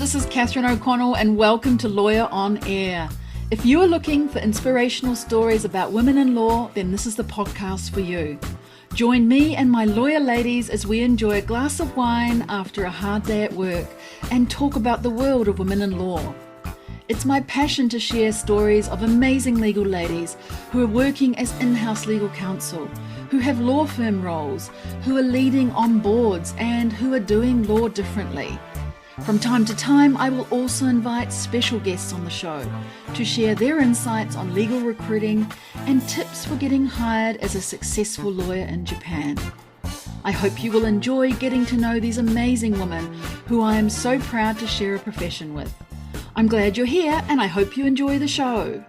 this is Catherine O'Connell and welcome to Lawyer on Air. If you are looking for inspirational stories about women in law, then this is the podcast for you. Join me and my lawyer ladies as we enjoy a glass of wine after a hard day at work and talk about the world of women in law. It's my passion to share stories of amazing legal ladies who are working as in-house legal counsel, who have law firm roles, who are leading on boards, and who are doing law differently. From time to time, I will also invite special guests on the show to share their insights on legal recruiting and tips for getting hired as a successful lawyer in Japan. I hope you will enjoy getting to know these amazing women who I am so proud to share a profession with. I'm glad you're here and I hope you enjoy the show.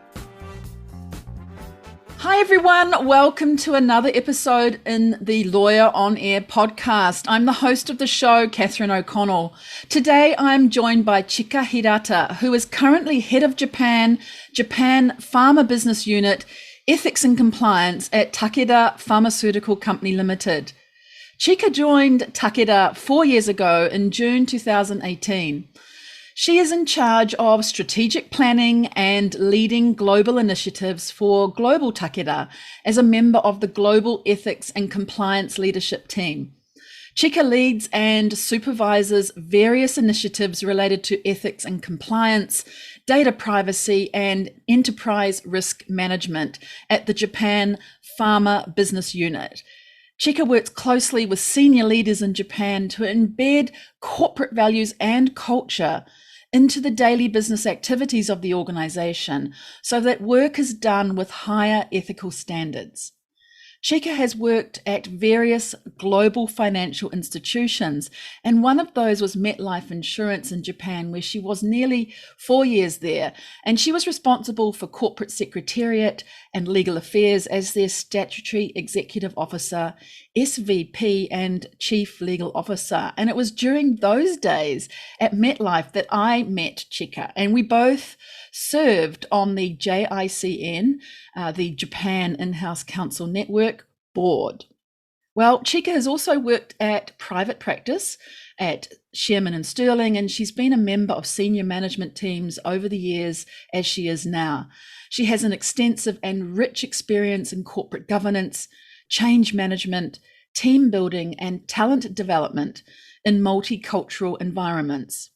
Hi everyone, welcome to another episode in the Lawyer on Air podcast. I'm the host of the show, Catherine O'Connell. Today I'm joined by Chika Hirata, who is currently head of Japan Pharma Business Unit, Ethics and Compliance at Takeda Pharmaceutical Company Limited. Chika joined Takeda 4 years ago in June 2018. She is in charge of strategic planning and leading global initiatives for Global Takeda as a member of the Global Ethics and Compliance Leadership Team. Chika leads and supervises various initiatives related to ethics and compliance, data privacy, and enterprise risk management at the Japan Pharma Business Unit. Chika works closely with senior leaders in Japan to embed corporate values and culture into the daily business activities of the organization so that work is done with higher ethical standards. Chika has worked at various global financial institutions, and one of those was MetLife Insurance in Japan, where she was nearly 4 years there, and she was responsible for corporate secretariat and legal affairs as their statutory executive officer, SVP, and chief legal officer. And it was during those days at MetLife that I met Chika, and we both served on the JICN, the Japan In-House Counsel Network board. Well, Chika has also worked at private practice at Shearman and Sterling, and she's been a member of senior management teams over the years as she is now. She has an extensive and rich experience in corporate governance, change management, team building, and talent development in multicultural environments.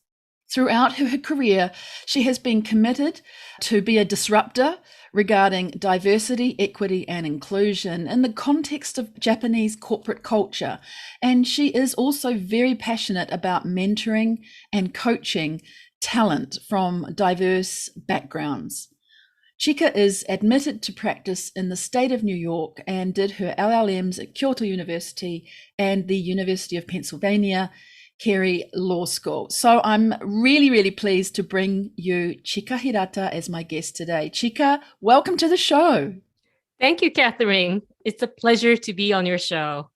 Throughout her career, she has been committed to be a disruptor regarding diversity, equity, and inclusion in the context of Japanese corporate culture. And she is also very passionate about mentoring and coaching talent from diverse backgrounds. Chika is admitted to practice in the state of New York and did her LLMs at Kyoto University and the University of Pennsylvania Carey Law School. So I'm really, really pleased to bring you Chika Hirata as my guest today. Chika, welcome to the show. Thank you, Catherine. It's a pleasure to be on your show.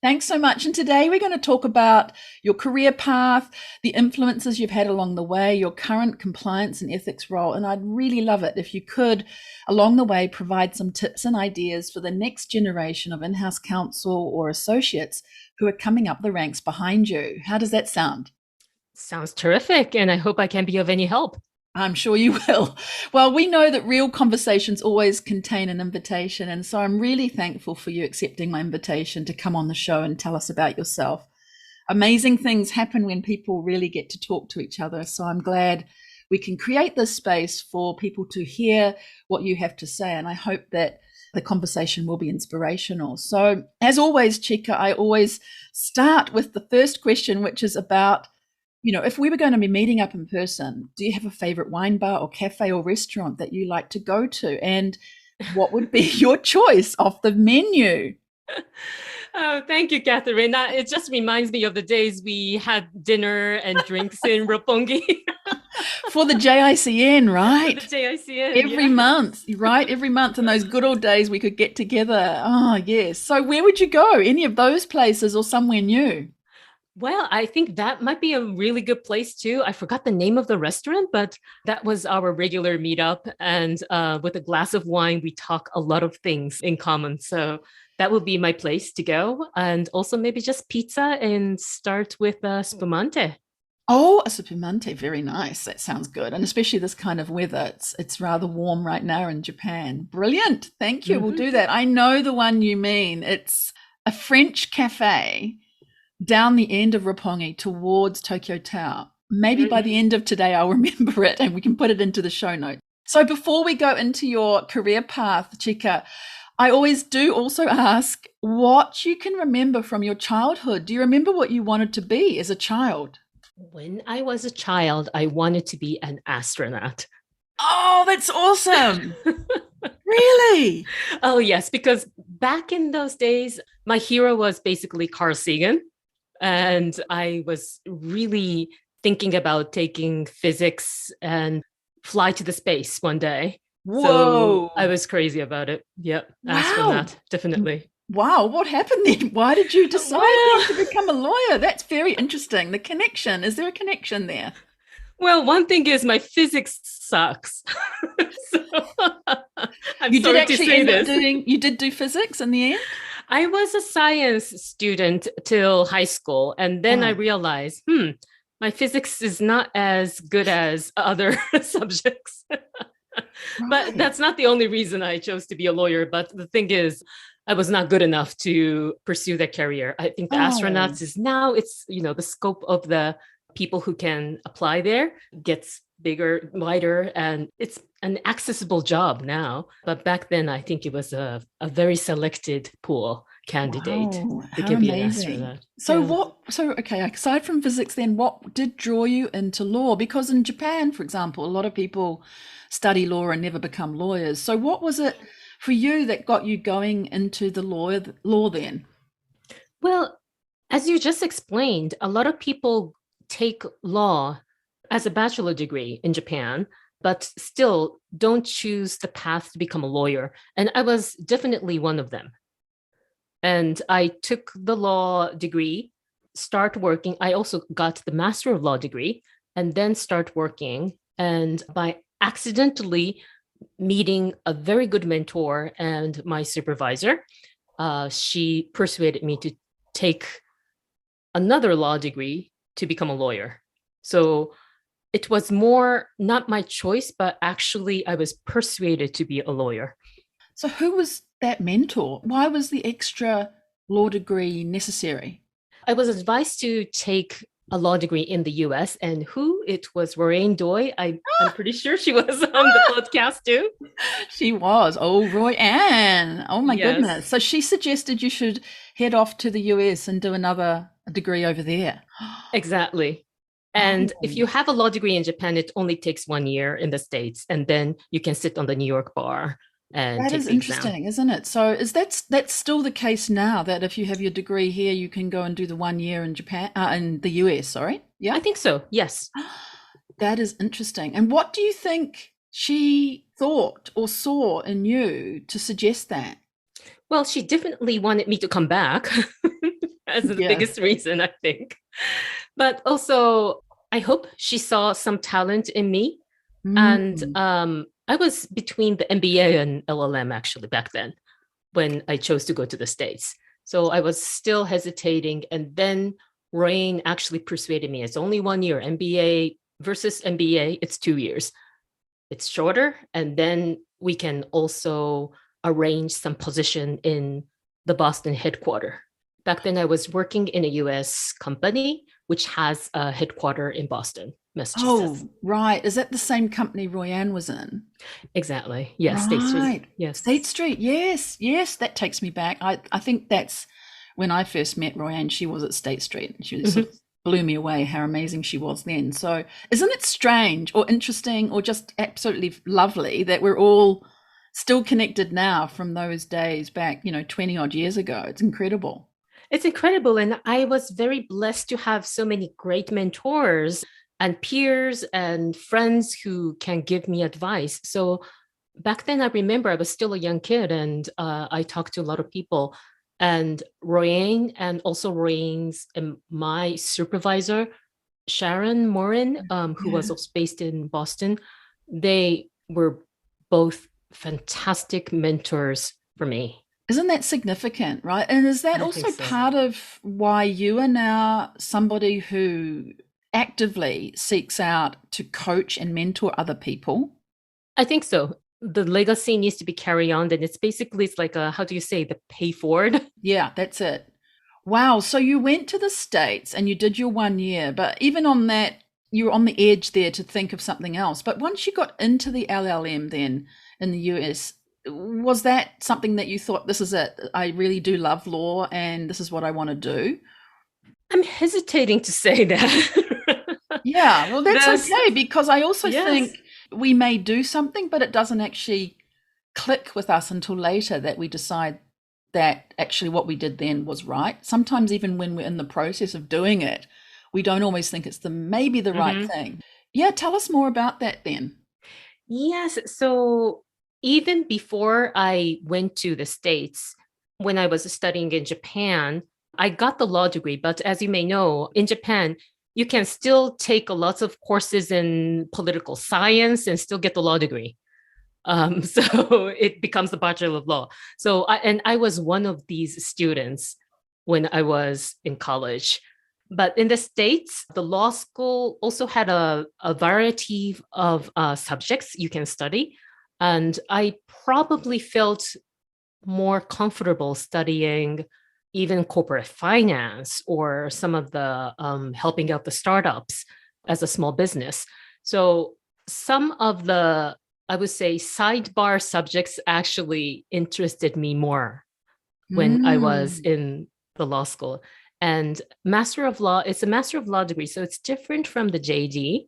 Thanks so much. And today we're going to talk about your career path, the influences you've had along the way, your current compliance and ethics role. And I'd really love it if you could, along the way, provide some tips and ideas for the next generation of in-house counsel or associates who are coming up the ranks behind you. How does that sound? Sounds terrific. And I hope I can be of any help. I'm sure you will. Well, we know that real conversations always contain an invitation. And so I'm really thankful for you accepting my invitation to come on the show and tell us about yourself. Amazing things happen when people really get to talk to each other. So I'm glad we can create this space for people to hear what you have to say. And I hope that the conversation will be inspirational. So as always, Chika, I always start with the first question, which is about, if we were going to be meeting up in person, do you have a favorite wine bar or cafe or restaurant that you like to go to? And what would be your choice off the menu? Oh, thank you, Catherine. It just reminds me of the days we had dinner and drinks in Roppongi. For the JICN, right? For the JICN, Every month, right? Every month in those good old days we could get together. Oh, yes. So where would you go? Any of those places or somewhere new? Well, I think that might be a really good place too. I forgot the name of the restaurant, but that was our regular meetup. And with a glass of wine, we talk a lot of things in common. So that would be my place to go. And also maybe just pizza and start with spumante. Oh, a supplemente, very nice. That sounds good. And especially this kind of weather. It's rather warm right now in Japan. Brilliant. Thank you. We'll Mhm. do that. I know the one you mean. It's a French cafe down the end of Roppongi towards Tokyo Tower. Maybe by the Mhm. end of today, I'll remember it and we can put it into the show notes. So before we go into your career path, Chika, I always do also ask what you can remember from your childhood. Do you remember what you wanted to be as a child? When I was a child, I wanted to be an astronaut. Oh, that's awesome. Really? Oh, yes, because back in those days, my hero was basically Carl Sagan. And I was really thinking about taking physics and fly to the space one day. So I Whoa. was crazy about it. Yep, Wow. astronaut, definitely. Wow. What happened then? Why did you decide then Well, to become a lawyer? That's very interesting. The connection. Is there a connection there? well, one thing is my physics sucks. So I'm You did sorry to actually say end up this. doing, you did do physics in the end? I was a science student till high school, and then I Wow. realized, my physics is not as good as other subjects. But Right. that's not the only reason I chose to be a lawyer. But the thing is, I was not good enough to pursue that career. I think the Oh, astronauts is now it's, the scope of the people who can apply there gets bigger, wider, and it's an accessible job now. But back then, I think it was a very selected pool candidate wow. who How can be an amazing. astronaut. So Yeah. what, so okay, aside from physics then, what did draw you into law? Because in Japan, for example, a lot of people study law and never become lawyers. So what was it for you that got you going into the law then? Well, as you just explained, a lot of people take law as a bachelor degree in Japan, but still don't choose the path to become a lawyer. And I was definitely one of them. And I took the law degree, start working. I also got the Master of Law degree and then start working. And by accidentally meeting a very good mentor and my supervisor, she persuaded me to take another law degree to become a lawyer. So it was more not my choice, but actually I was persuaded to be a lawyer. So who was that mentor? Why was the extra law degree necessary? I was advised to take a law degree in the US, and who it was, Royanne Doi. I'm pretty sure she was on the podcast too. She was. Oh, Royanne. Oh my Yes, goodness. So she suggested you should head off to the US and do another degree over there. exactly. And if Oh, you have a law degree in Japan, it only takes 1 year in the States, and then you can sit on the New York bar and that take is the exam. interesting, isn't it? So is that's still the case now that if you have your degree here, you can go and do the 1 year in Japan, in the US, sorry? Yeah. I think so, yes. That is interesting. And what do you think she thought or saw in you to suggest that? Well, she definitely wanted me to come back as the Yes. biggest reason, I think. But also, I hope she saw some talent in me. And Mm. I was between the MBA and LLM actually back then when I chose to go to the States. So I was still hesitating. And then Rain actually persuaded me it's only 1 year. MBA versus MBA, it's 2 years. It's shorter. And then we can also arrange some position in the Boston headquarter. Back then, I was working in a US company, which has a headquarter in Boston, Massachusetts. Oh, right. Is that the same company Royanne was in? Exactly. Yes, State Street. Right. State Yes. Street. Yes. Yes. That takes me back. I think that's when I first met Royanne. She was at State Street. She sort Mhm. of blew me away how amazing she was then. So, isn't it strange or interesting or just absolutely lovely that we're all still connected now from those days back, 20 odd years ago? It's incredible. It's incredible. And I was very blessed to have so many great mentors and peers and friends who can give me advice. So back then, I remember I was still a young kid and I talked to a lot of people. And Royanne and also Royanne's and my supervisor, Sharon Morin, who was Yeah. also based in Boston, they were both fantastic mentors for me. Isn't that significant, right? And is that I think also so. part of why you are now somebody who actively seeks out to coach and mentor other people. I think so. The legacy needs to be carried on. And it's like a, how do you say, the pay forward? Yeah, that's it. Wow. So you went to the States and you did your 1 year, but even on that, you were on the edge there to think of something else. But once you got into the LLM then in the US, was that something that you thought, this is it? I really do love law and this is what I want to do? I'm hesitating to say that. Yeah, well, that's okay, because I also Yes. think we may do something, but it doesn't actually click with us until later that we decide that actually what we did then was right. Sometimes even when we're in the process of doing it, we don't always think it's maybe the right thing. Yeah, tell us more about that then. Yes. So even before I went to the States, when I was studying in Japan, I got the law degree. But as you may know, in Japan, you can still take lots of courses in political science and still get the law degree. So it becomes the Bachelor of Law. So I was one of these students when I was in college. But in the States, the law school also had a variety of subjects you can study. And I probably felt more comfortable studying even corporate finance or some of the helping out the startups as a small business. So some of the, I would say, sidebar subjects actually interested me more when I was Mm. in the law school. And Master of Law, it's a Master of Law degree, so it's different from the JD.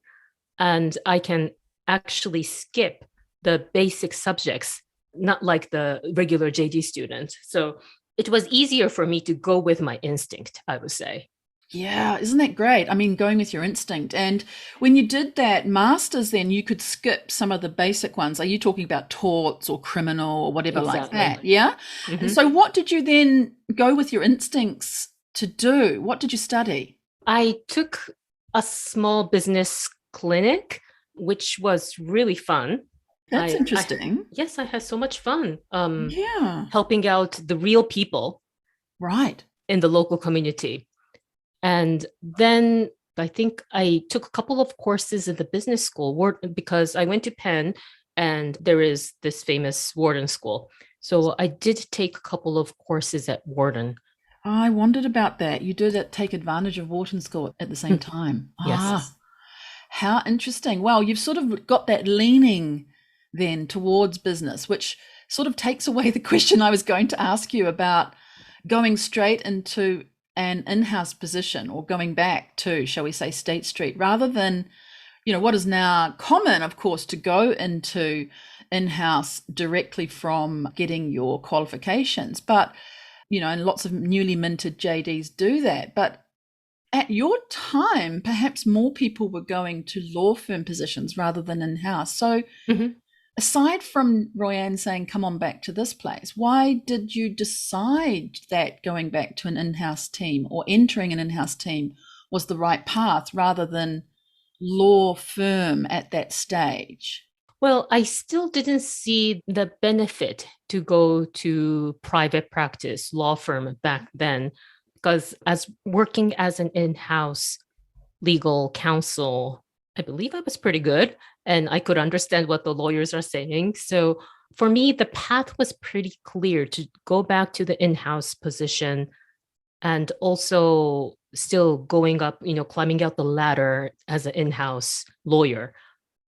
And I can actually skip the basic subjects, not like the regular JD student. So it was easier for me to go with my instinct, I would say. Yeah, isn't that great? I mean, going with your instinct. And when you did that master's, then you could skip some of the basic ones. Are you talking about torts or criminal or whatever like Exactly. that? Yeah. And Mhm. so, what did you then go with your instincts to do? What did you study? I took a small business clinic, which was really fun. That's interesting. Yes, I had so much fun Yeah. helping out the real people Right. in the local community. And then I think I took a couple of courses at the business school because I went to Penn and there is this famous Wharton school. So I did take a couple of courses at Wharton. I wondered about that. You did take advantage of Wharton School at the same time. Yes. Ah, how interesting. Well, you've sort of got that leaning then towards business, which sort of takes away the question I was going to ask you about going straight into an in-house position or going back to, shall we say, State Street, rather than, what is now common, of course, to go into in-house directly from getting your qualifications. But, and lots of newly minted JDs do that. But at your time, perhaps more people were going to law firm positions rather than in-house. So Mhm. aside from Royanne saying, come on back to this place, why did you decide that going back to an in-house team or entering an in-house team was the right path rather than law firm at that stage? Well, I still didn't see the benefit to go to private practice law firm back then, because as working as an in-house legal counsel, I believe I was pretty good and I could understand what the lawyers are saying. So for me, the path was pretty clear to go back to the in-house position and also still going up, climbing out the ladder as an in-house lawyer.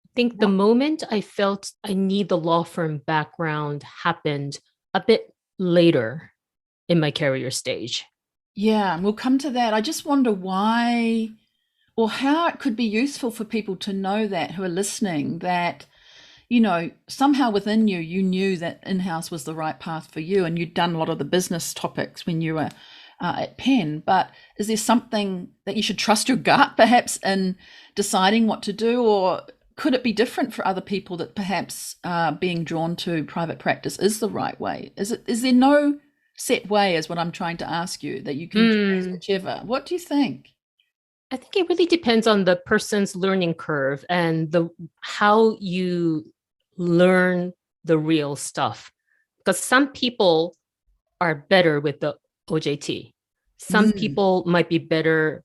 I think the moment I felt I need the law firm background happened a bit later in my career stage. Yeah, and we'll come to that. I just wonder why or how it could be useful for people to know that who are listening that, somehow within you, you knew that in-house was the right path for you and you'd done a lot of the business topics when you were at Penn. But is there something that you should trust your gut perhaps in deciding what to do, or could it be different for other people that perhaps being drawn to private practice is the right way? Is there no set way, is what I'm trying to ask you, that you can choose Mm, whichever? What do you think? I think it really depends on the person's learning curve and the how you learn the real stuff. Because some people are better with the OJT. Some Mm, people might be better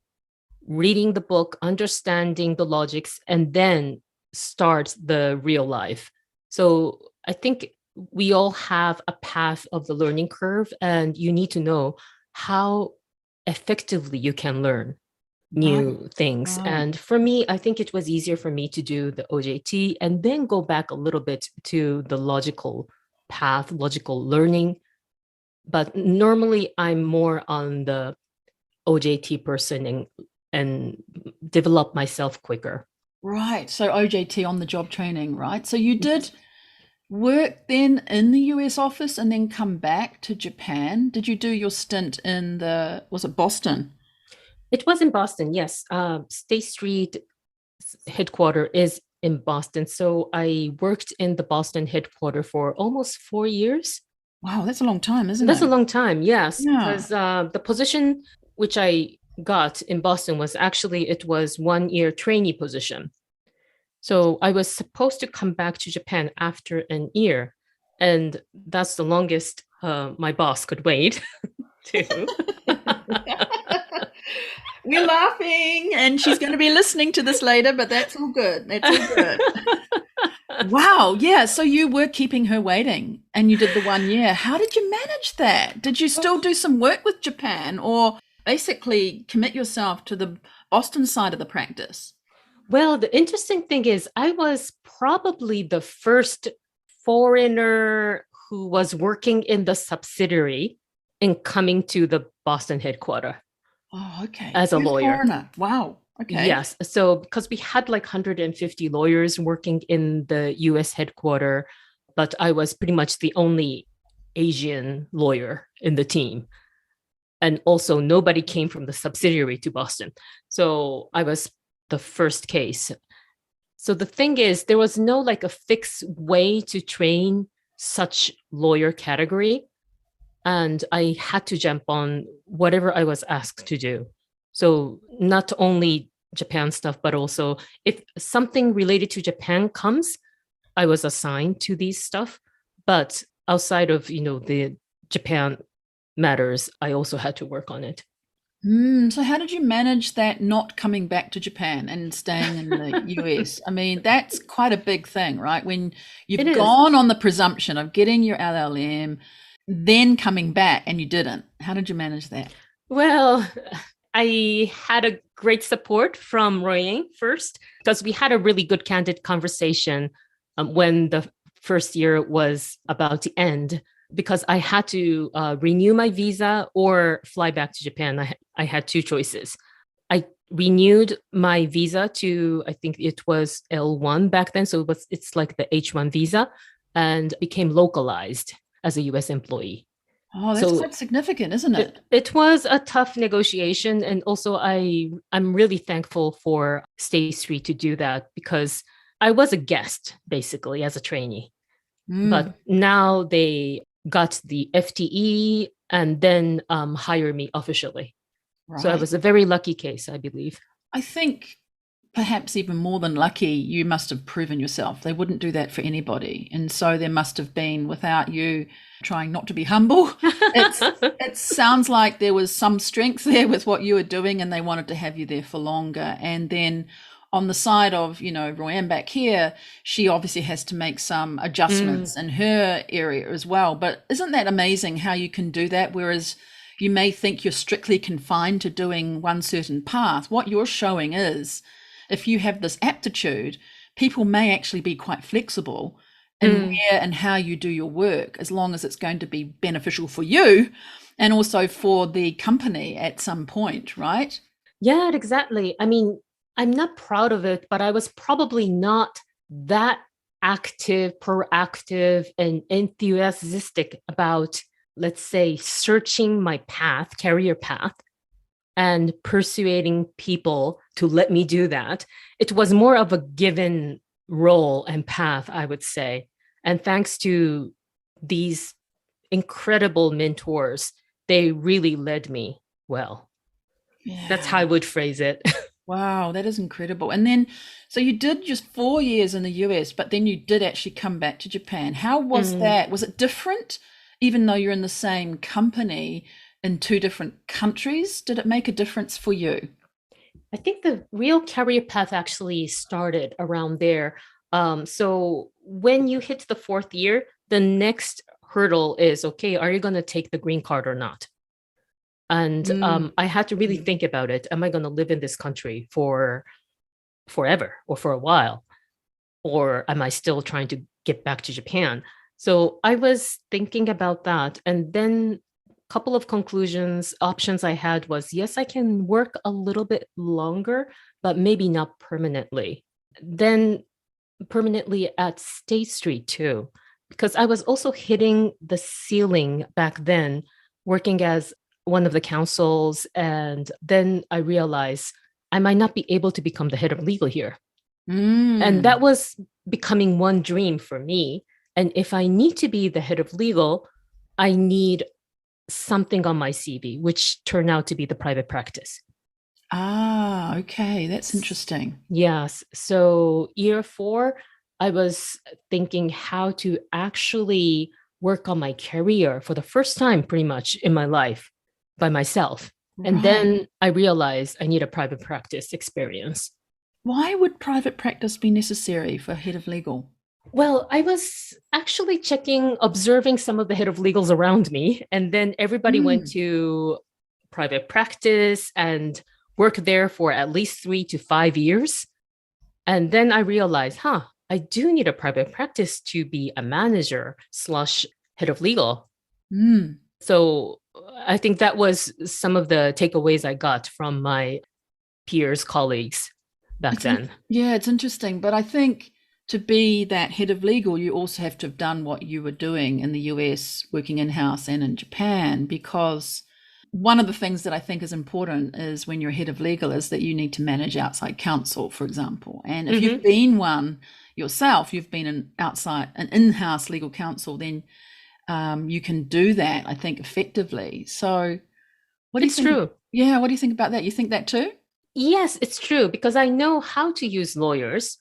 reading the book, understanding the logics, and then start the real life. So I think we all have a path of the learning curve, and you need to know how effectively you can learn new things. Right. And for me, I think it was easier for me to do the OJT and then go back a little bit to the logical path, logical learning. But normally I'm more on the OJT person and develop myself quicker. Right. So OJT, on the job training, right? So you did work then in the US office and then come back to Japan. Did you do your stint in was it Boston? It was in Boston, yes. State Street headquarters is in Boston. So I worked in the Boston headquarters for almost 4 years. Wow, that's a long time, isn't That's it? a long time, yes. Yeah. Because the position which I got in Boston it was 1 year trainee position. So I was supposed to come back to Japan after an year. And that's the longest my boss could wait to. We're laughing, and she's going to be listening to this later, but that's all good. That's all good. Wow. Yeah. So you were keeping her waiting and you did the 1 year. How did you manage that? Did you still do some work with Japan or basically commit yourself to the Boston side of the practice? Well, the interesting thing is I was probably the first foreigner who was working in the subsidiary and coming to the Boston headquarters. Oh, okay. As a lawyer. Foreigner. Wow. Okay. Yes. So because we had like 150 lawyers working in the US headquarters, but I was pretty much the only Asian lawyer in the team. And also nobody came from the subsidiary to Boston. So I was the first case. So the thing is, there was no like a fixed way to train such lawyer category. And I had to jump on whatever I was asked to do. So not only Japan stuff, but also if something related to Japan comes, I was assigned to these stuff. But outside of, the Japan matters, I also had to work on it. So how did you manage that not coming back to Japan and staying in the US? I mean, that's quite a big thing, right? When you've gone on the presumption of getting your LLM, then coming back and you didn't. How did you manage that? Well, I had a great support from Royanne first, because we had a really good candid conversation when the first year was about to end, because I had to renew my visa or fly back to Japan. I had two choices. I renewed my visa to, I think it was L1 back then. So it's like the H1 visa, and became localized as a US employee. Oh, that's quite significant, isn't it? It was a tough negotiation. And also I'm really thankful for State Street to do that, because I was a guest basically as a trainee. But now they got the FTE and then hire me officially. Right. So I was a very lucky case, I believe. I think perhaps even more than lucky, you must have proven yourself. They wouldn't do that for anybody. And so there must have been, without you trying not to be humble, it sounds like there was some strength there with what you were doing, and they wanted to have you there for longer. And then on the side of, Royanne back here, she obviously has to make some adjustments in her area as well. But isn't that amazing how you can do that? Whereas you may think you're strictly confined to doing one certain path. What you're showing is, if you have this aptitude, people may actually be quite flexible in where and how you do your work, as long as it's going to be beneficial for you and also for the company at some point, right? Yeah, exactly. I mean, I'm not proud of it, but I was probably not that active, proactive, and enthusiastic about, let's say, searching my path, career path, and persuading people to let me do that. It was more of a given role and path, I would say. And thanks to these incredible mentors, they really led me well. Yeah. That's how I would phrase it. Wow, that is incredible. And then, so you did just 4 years in the US, but then you did actually come back to Japan. How was that? Was it different, even though you're in the same company in two different countries? Did it make a difference for you? I think the real career path actually started around there. So when you hit the fourth year, the next hurdle is, okay, are you going to take the green card or not? And I had to really think about it. Am I going to live in this country for forever or for a while? Or am I still trying to get back to Japan? So I was thinking about that. And then a couple of options I had was, yes, I can work a little bit longer, but maybe not permanently. Then permanently at State Street too, because I was also hitting the ceiling back then, working as one of the counsels. And then I realized I might not be able to become the head of legal here. And that was becoming one dream for me. And if I need to be the head of legal, I need something on my CV, which turned out to be the private practice. Ah, okay. That's interesting. Yes. So year 4, I was thinking how to actually work on my career for the first time pretty much in my life by myself. And Right. then I realized I need a private practice experience. Why would private practice be necessary for head of legal? Well, I was actually observing some of the head of legals around me, and then everybody went to private practice and worked there for at least 3 to 5 years. And then I realized, I do need a private practice to be a manager / head of legal. So I think that was some of the takeaways I got from my peers, colleagues back then. Yeah, it's interesting. But I think to be that head of legal, you also have to have done what you were doing in the US, working in-house and in Japan, because one of the things that I think is important is when you're head of legal is that you need to manage outside counsel, for example. And if you've been one yourself, you've been an in-house legal counsel, then you can do that, I think, effectively. So what do you think? True. Yeah, what do you think about that? You think that too? Yes, it's true, because I know how to use lawyers.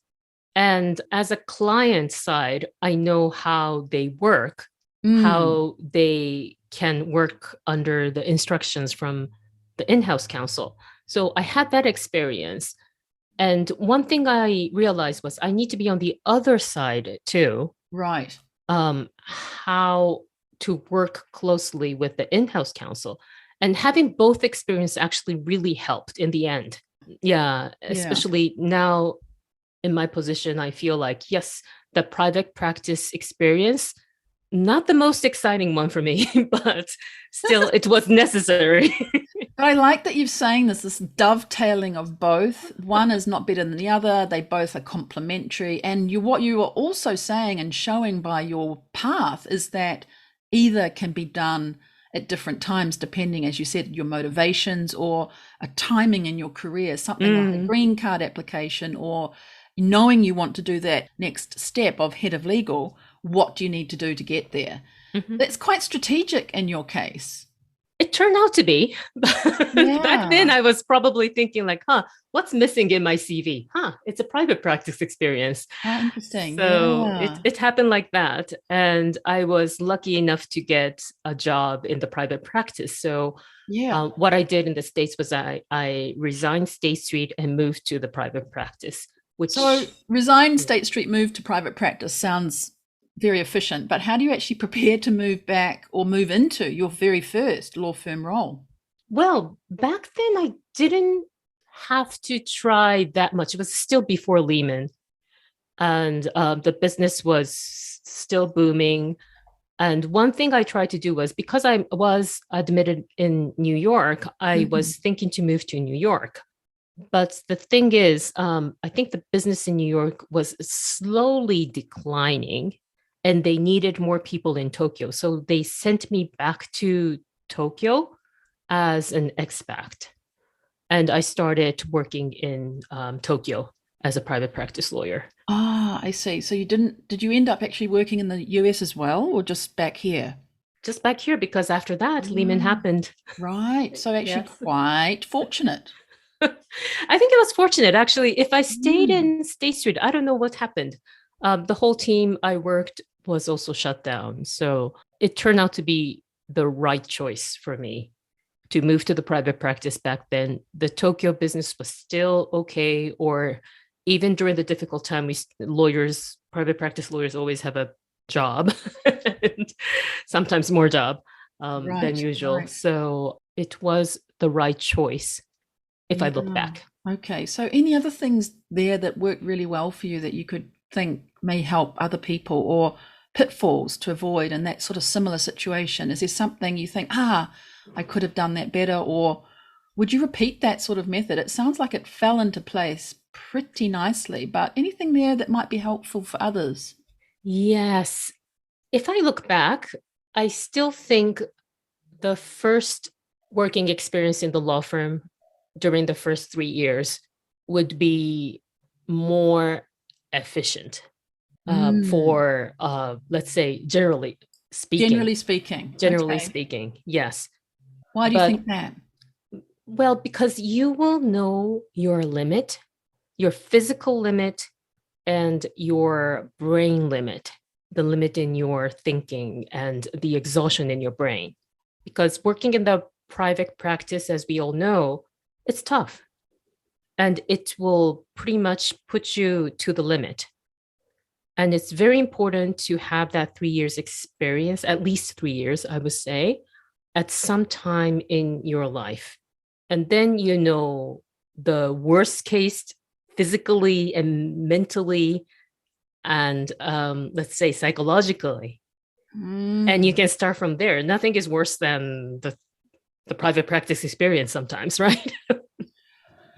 And as a client side, I know how they work, how they can work under the instructions from the in-house counsel. So I had that experience. And one thing I realized was I need to be on the other side too. Right. How to work closely with the in-house counsel. And having both experience actually really helped in the end. Yeah, especially now in my position, I feel like, yes, the private practice experience, not the most exciting one for me, but still it was necessary. But I like that you're saying this dovetailing of both. One is not better than the other. They both are complementary. And what you are also saying and showing by your path is that either can be done at different times, depending, as you said, your motivations or a timing in your career, something like a green card application, or knowing you want to do that next step of head of legal. What do you need to do to get there? That's quite strategic in your case. It turned out to be. Back then, I was probably thinking like, what's missing in my CV? It's a private practice experience. How interesting. So it happened like that. And I was lucky enough to get a job in the private practice. So what I did in the States was I resigned State Street and moved to the private practice. So resign State Street, move to private practice sounds very efficient, but how do you actually prepare to move back or move into your very first law firm role? Well, back then I didn't have to try that much. It was still before Lehman, and the business was still booming. And one thing I tried to do was, because I was admitted in New York, I was thinking to move to New York. But the thing is, I think the business in New York was slowly declining, and they needed more people in Tokyo. So they sent me back to Tokyo as an expat. And I started working in Tokyo as a private practice lawyer. Ah, I see. So did you end up actually working in the US as well, or just back here? Just back here, because after that, Lehman happened. Right. So actually quite fortunate. I think it was fortunate, actually. If I stayed in State Street, I don't know what happened. The whole team I worked was also shut down. So it turned out to be the right choice for me. to move to the private practice back then, the Tokyo business was still okay, or even during the difficult time, private practice lawyers always have a job, and sometimes more job than usual. Right. So it was the right choice if I look Yeah. back. Okay. So any other things there that worked really well for you that you could think may help other people, or pitfalls to avoid in that sort of similar situation? Is there something you think, I could have done that better, or would you repeat that sort of method? It sounds like it fell into place pretty nicely, but anything there that might be helpful for others? Yes. If I look back, I still think the first working experience in the law firm during the first 3 years would be more efficient for, let's say, generally Generally speaking. Okay. speaking, yes. Why do you But, think that? well, because you will know your limit, your physical limit, and your brain limit, the limit in your thinking and the exhaustion in your brain. Because working in the private practice, as we all know, it's tough. And it will pretty much put you to the limit. And it's very important to have that 3 years experience, at least 3 years, I would say, at some time in your life. And then you know the worst case physically and mentally and let's say psychologically. And you can start from there. Nothing is worse than the private practice experience sometimes, right?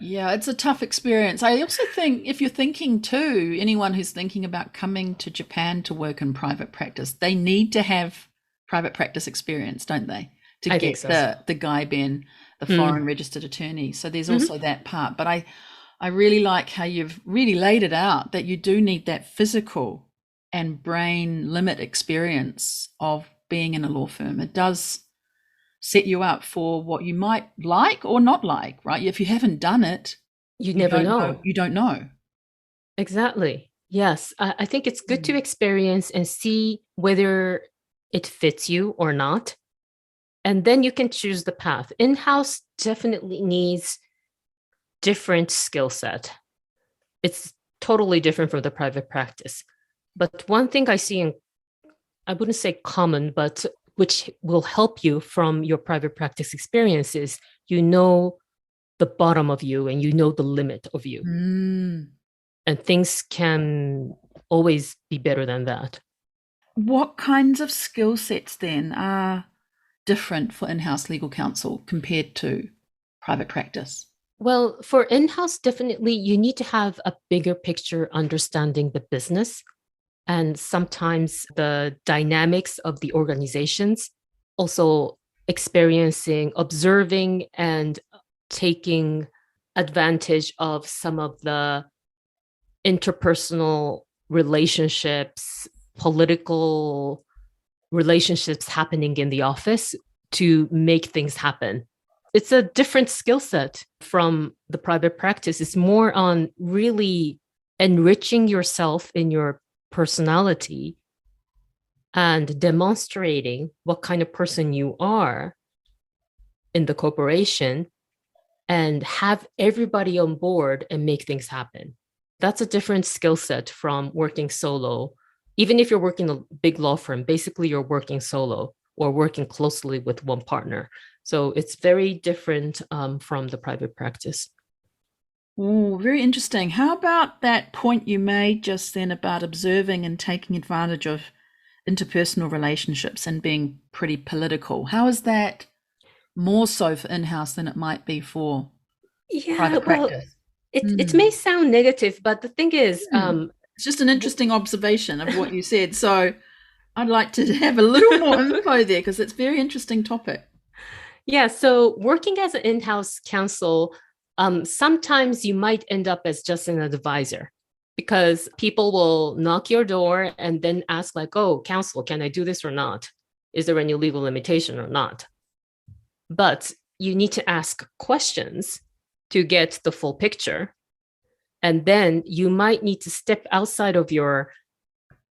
Yeah, it's a tough experience. I also think if you're thinking too, anyone who's thinking about coming to Japan to work in private practice, they need to have private practice experience, don't they? To I think get so. the GAIBEN, the foreign registered attorney. So there's also that part. But I really like how you've really laid it out, that you do need that physical and brain limit experience of being in a law firm. It does set you up for what you might like or not like, right? If you haven't done it, You never know. You don't know. Exactly. Yes. I think it's good to experience and see whether it fits you or not. And then you can choose the path. In-house definitely needs different skill set. It's totally different from the private practice. But one thing I see in, I wouldn't say common, but which will help you from your private practice experiences, you know the bottom of you and you know the limit of you. And things can always be better than that. What kinds of skill sets then are different for in-house legal counsel compared to private practice? Well, for in-house, definitely you need to have a bigger picture understanding the business and sometimes the dynamics of the organizations, also experiencing, observing, and taking advantage of some of the interpersonal relationships, political relationships happening in the office to make things happen. It's a different skill set from the private practice. It's more on really enriching yourself in your personality and demonstrating what kind of person you are in the corporation and have everybody on board and make things happen. That's a different skill set from working solo. Even if you're working a big law firm, basically you're working solo or working closely with one partner. So it's very different from the private practice. Oh, very interesting. How about that point you made just then about observing and taking advantage of interpersonal relationships and being pretty political? How is that more so for in-house than it might be for private practice? It may sound negative, but the thing is, it's just an interesting observation of what you said. So I'd like to have a little more info there because it's a very interesting topic. Yeah, so working as an in-house counsel, sometimes you might end up as just an advisor because people will knock your door and then ask like, oh, counsel, can I do this or not? Is there any legal limitation or not? But you need to ask questions to get the full picture. And then you might need to step outside of your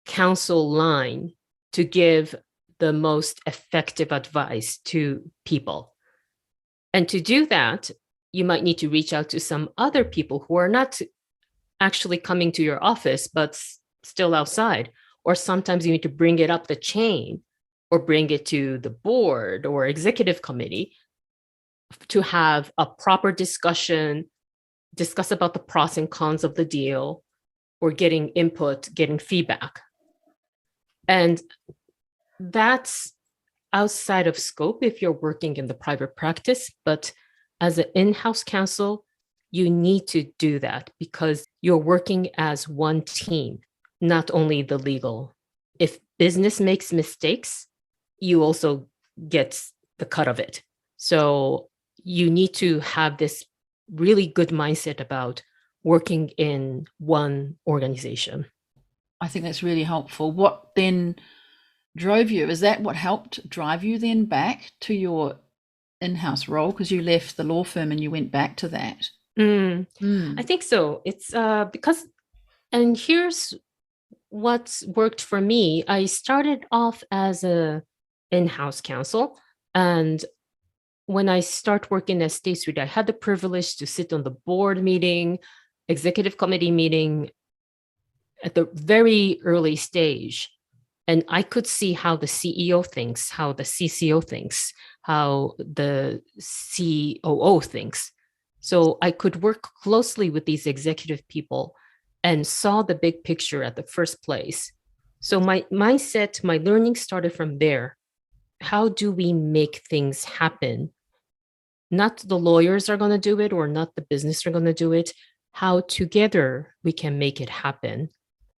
counsel line to give the most effective advice to people. And to do that, you might need to reach out to some other people who are not actually coming to your office, but still outside. Or sometimes you need to bring it up the chain or bring it to the board or executive committee to have a proper discussion, discuss about the pros and cons of the deal, or getting input, getting feedback. And that's outside of scope if you're working in the private practice, but as an in-house counsel, you need to do that because you're working as one team, not only the legal. If business makes mistakes, you also get the cut of it. So you need to have this really good mindset about working in one organization. I think that's really helpful. What then drove you? Is that what helped drive you then back to your in-house role? Because you left the law firm and you went back to that. I think so. It's because, and here's what's worked for me. I started off as a in-house counsel, and when I start working at State Street, I had the privilege to sit on the board meeting, executive committee meeting at the very early stage. And I could see how the CEO thinks, how the CCO thinks, how the COO thinks. So I could work closely with these executive people and saw the big picture at the first place. So my mindset, my learning started from there. How do we make things happen? Not the lawyers are going to do it or not the business are going to do it. How together we can make it happen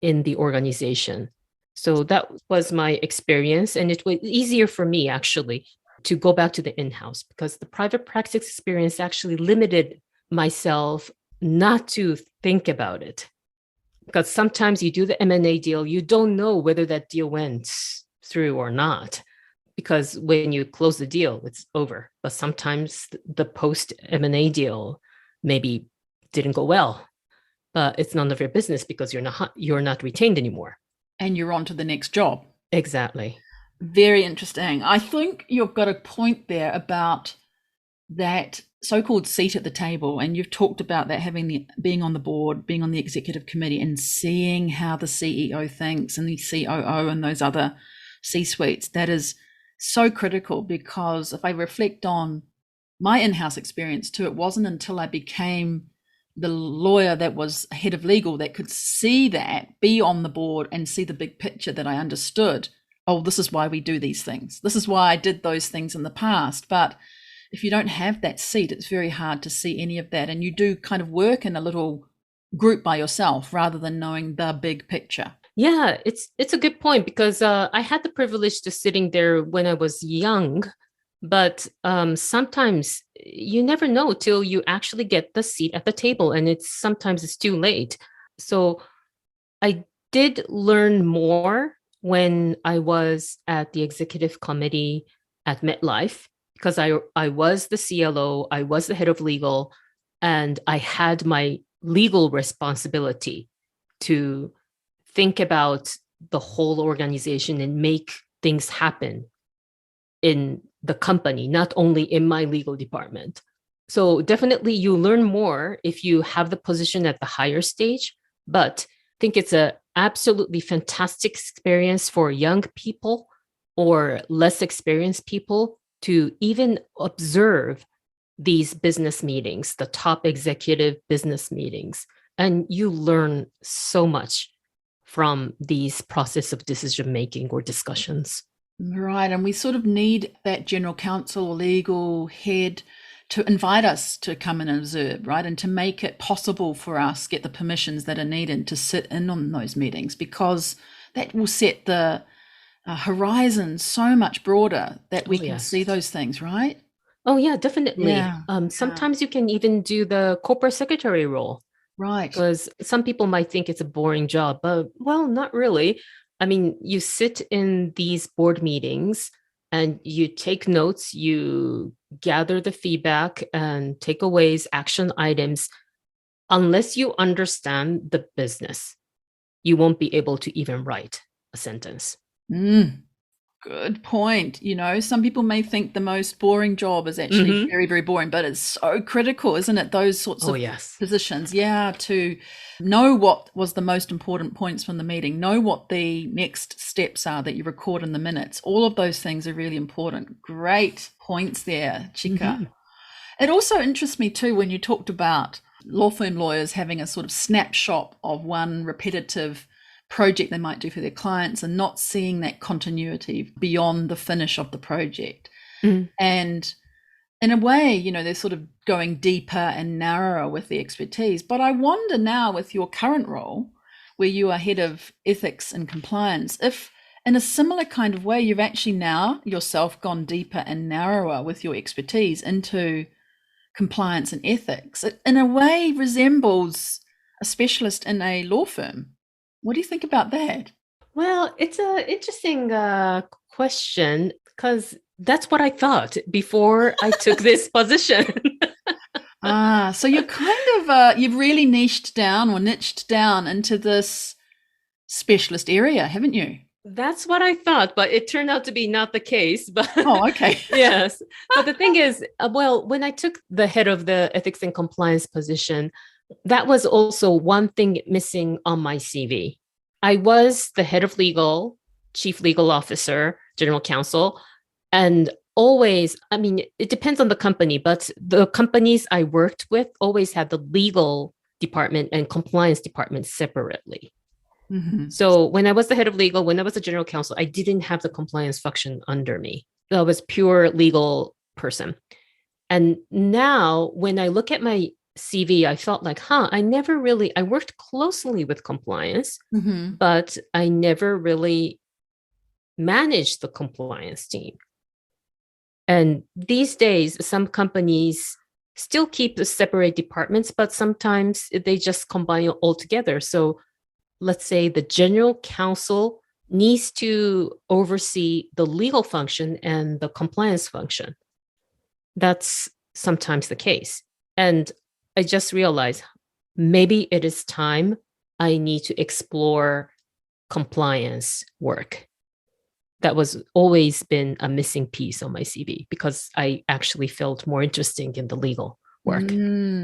in the organization. So that was my experience. And it was easier for me actually to go back to the in-house because the private practice experience actually limited myself not to think about it. Because sometimes you do the M&A deal, you don't know whether that deal went through or not. Because when you close the deal, it's over. But sometimes the post M&A deal maybe didn't go well, but it's none of your business because you're not retained anymore. And you're on to the next job. Exactly. Very interesting. I think you've got a point there about that so-called seat at the table, and you've talked about that being on the board, being on the executive committee, and seeing how the CEO thinks and the COO and those other C-suites. That is so critical because if I reflect on my in-house experience too, it wasn't until I became the lawyer that was head of legal that could see that, be on the board and see the big picture that I understood. Oh, this is why we do these things. This is why I did those things in the past. But if you don't have that seat, it's very hard to see any of that. And you do kind of work in a little group by yourself rather than knowing the big picture. Yeah, it's a good point because I had the privilege to sitting there when I was young, but sometimes you never know till you actually get the seat at the table, and sometimes it's too late. So I did learn more when I was at the executive committee at MetLife because I was the CLO, I was the head of legal, and I had my legal responsibility to think about the whole organization and make things happen in the company, not only in my legal department. So definitely you learn more if you have the position at the higher stage, but I think it's an absolutely fantastic experience for young people or less experienced people to even observe these business meetings, the top executive business meetings, and you learn so much from these process of decision making or discussions. Right. And we sort of need that general counsel or legal head to invite us to come and observe, right? And to make it possible for us get the permissions that are needed to sit in on those meetings, because that will set the horizon so much broader that we can see those things, right? Oh, yeah, definitely. Sometimes you can even do the corporate secretary role. Right. Because some people might think it's a boring job, but well, not really. I mean, you sit in these board meetings and you take notes, you gather the feedback and takeaways, action items. Unless you understand the business, you won't be able to even write a sentence. Good point. Some people may think the most boring job is actually very, very boring, but it's so critical, isn't it? Those sorts of yes. positions. Yeah, to know what was the most important points from the meeting, know what the next steps are that you record in the minutes. All of those things are really important. Great points there, Chika. It also interests me too when you talked about law firm lawyers having a sort of snapshot of one repetitive project they might do for their clients and not seeing that continuity beyond the finish of the project. And in a way, they're sort of going deeper and narrower with the expertise. But I wonder now, with your current role, where you are head of ethics and compliance, if in a similar kind of way, you've actually now yourself gone deeper and narrower with your expertise into compliance and ethics. It in a way resembles a specialist in a law firm. What do you think about that? Well, it's an interesting question, because that's what I thought before I took this position. So you're kind of, you've really niched down into this specialist area, haven't you? That's what I thought, but it turned out to be not the case. But oh, okay. Yes. But the thing is, when I took the head of the ethics and compliance position, that was also one thing missing on my CV. I was the head of legal, chief legal officer, general counsel, and always, it depends on the company, but the companies I worked with always had the legal department and compliance department separately. So when I was the head of legal, when I was the general counsel, I didn't have the compliance function under me. I was pure legal person. And now when I look at my CV, I felt like, I worked closely with compliance, but I never really managed the compliance team. And these days, some companies still keep the separate departments, but sometimes they just combine it all together. So let's say the general counsel needs to oversee the legal function and the compliance function. That's sometimes the case. And I just realized maybe it is time I need to explore compliance work. That was always been a missing piece on my CV because I actually felt more interesting in the legal work.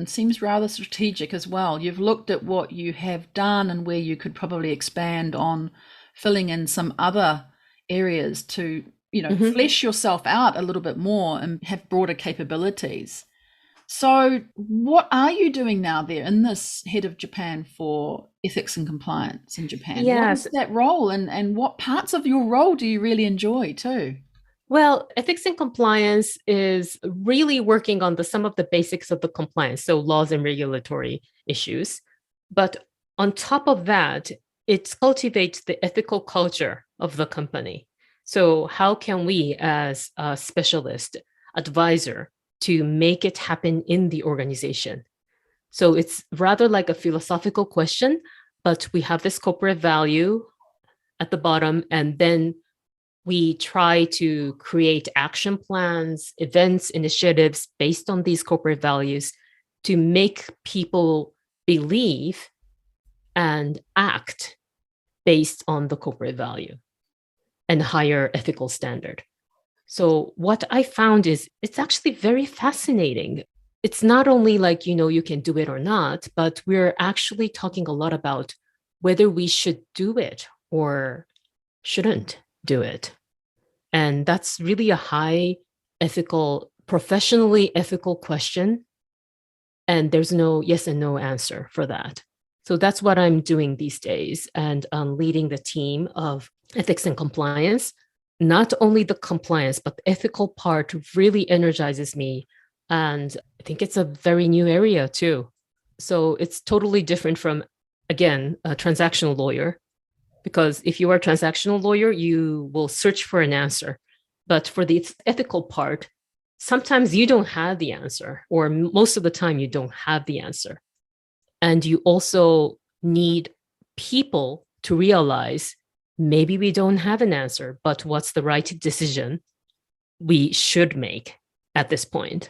Seems rather strategic as well. You've looked at what you have done and where you could probably expand on filling in some other areas to, flesh yourself out a little bit more and have broader capabilities. So what are you doing now there in this head of Japan for ethics and compliance in Japan? Yes. What is that role and what parts of your role do you really enjoy too? Well, ethics and compliance is really working on some of the basics of the compliance, so laws and regulatory issues. But on top of that, it cultivates the ethical culture of the company. So how can we, as a specialist advisor, to make it happen in the organization? So it's rather like a philosophical question, but we have this corporate value at the bottom, and then we try to create action plans, events, initiatives based on these corporate values to make people believe and act based on the corporate value and higher ethical standard. So what I found is it's actually very fascinating. It's not only like, you can do it or not, but we're actually talking a lot about whether we should do it or shouldn't do it. And that's really a high ethical, professionally ethical question. And there's no yes and no answer for that. So that's what I'm doing these days. And I'm leading the team of ethics and compliance. Not only the compliance, but the ethical part really energizes me. And I think it's a very new area too. So it's totally different from, again, a transactional lawyer. Because if you are a transactional lawyer, you will search for an answer. But for the ethical part, sometimes you don't have the answer, or most of the time you don't have the answer. And you also need people to realize maybe we don't have an answer, but what's the right decision we should make at this point?